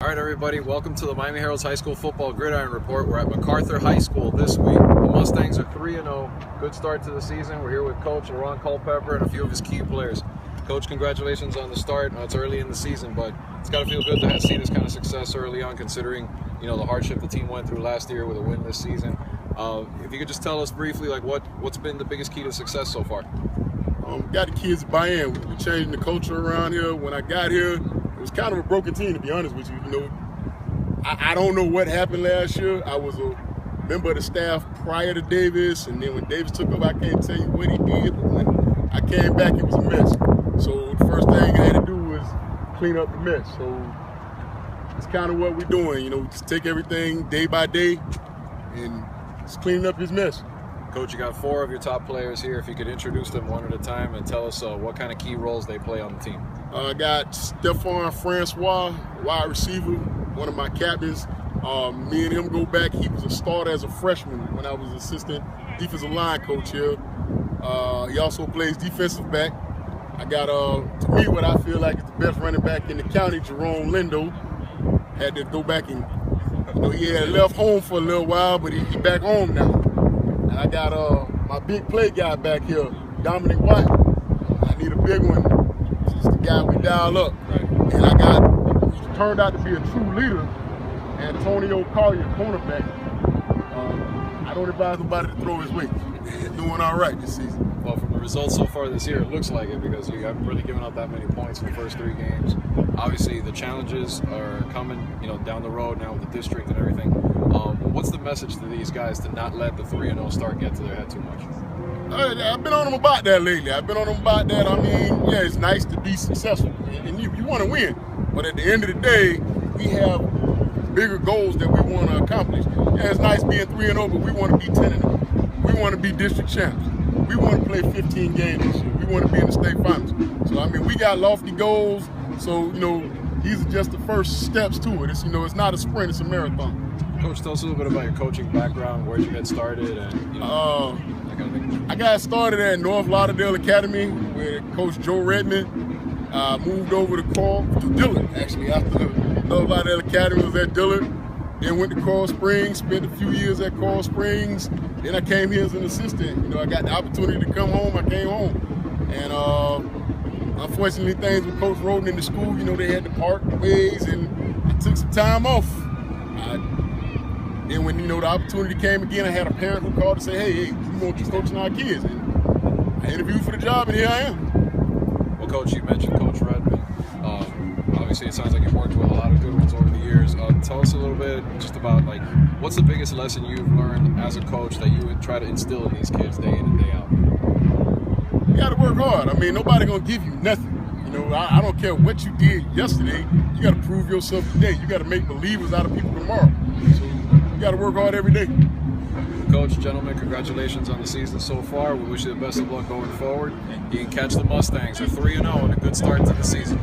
All right, everybody, welcome to the Miami Herald's High School Football Gridiron Report. We're at McArthur High School this week. The Mustangs are 3-0. Good start to the season. We're here with Coach Laron Culpepper and a few of his key players. Coach, congratulations on the start. It's early in the season, but it's got to feel good to see this kind of success early on, considering the hardship the team went through last year with a winless season. If you could just tell us briefly, what's been the biggest key to success so far? Got the kids to buy in. We're changing the culture around here. When I got here, it was kind of a broken team, to be honest with you. I don't know what happened last year. I was a member of the staff prior to Davis, and then when Davis took over, I can't tell you what he did, but when I came back, it was a mess. So the first thing I had to do was clean up the mess. So it's kind of what we're doing, just take everything day by day and just cleaning up his mess. Coach, you got 4 of your top players here. If you could introduce them one at a time and tell us what kind of key roles they play on the team. I got Stephon Francois, wide receiver, one of my captains. Me and him go back. He was a starter as a freshman when I was assistant defensive line coach here. He also plays defensive back. I got, to me, what I feel like is the best running back in the county, Jerome Lindo. Had to go back and, he had left home for a little while, but he's back home now. And I got my big play guy back here, Dominic White. I need a big one. Just the guy we dial up. Right. And I got, he turned out to be a true leader, Antonio Collier, cornerback. I don't advise nobody to throw his weight. He's doing all right this season. Well, from the results so far this year, it looks like it, because you haven't really given up that many points in the first 3 games. Obviously, the challenges are coming, down the road now with the district and everything. What's the message to these guys to not let the 3-0 start get to their head too much? I've been on them about that lately. Yeah, it's nice to be successful, and you want to win. But at the end of the day, we have bigger goals that we want to accomplish. Yeah, it's nice being 3-0, but we want to be 10-0. We want to be district champs. We want to play 15 games this year. We want to be in the state finals. So, we got lofty goals. So, these are just the first steps to it. It's not a sprint, it's a marathon. Coach, tell us a little bit about your coaching background, where'd you get started, and that kind of thing. I got started at North Lauderdale Academy with Coach Joe Redmond. Moved over to Dillard, actually, after North Lauderdale Academy was at Dillard. Then went to Coral Springs, spent a few years at Coral Springs. Then I came here as an assistant. I got the opportunity to come home, I came home. And unfortunately, things with Coach Roden in the school, they had to part ways, and I took some time off. Then when, the opportunity came again, I had a parent who called to say, hey, we want you coaching our kids. And I interviewed for the job, and here I am. Well, Coach, you mentioned Coach Redmond. Obviously, it sounds like you've worked with a lot of good ones over the years. Tell us a little bit just about, what's the biggest lesson you've learned as a coach that you would try to instill in these kids day in and day out? You got to work hard. Nobody going to give you nothing. I don't care what you did yesterday. You got to prove yourself today. You got to make believers out of people tomorrow. So you got to work hard every day. Coach, gentlemen, congratulations on the season so far. We wish you the best of luck going forward. You can catch the Mustangs. They're 3-0 and a good start to the season.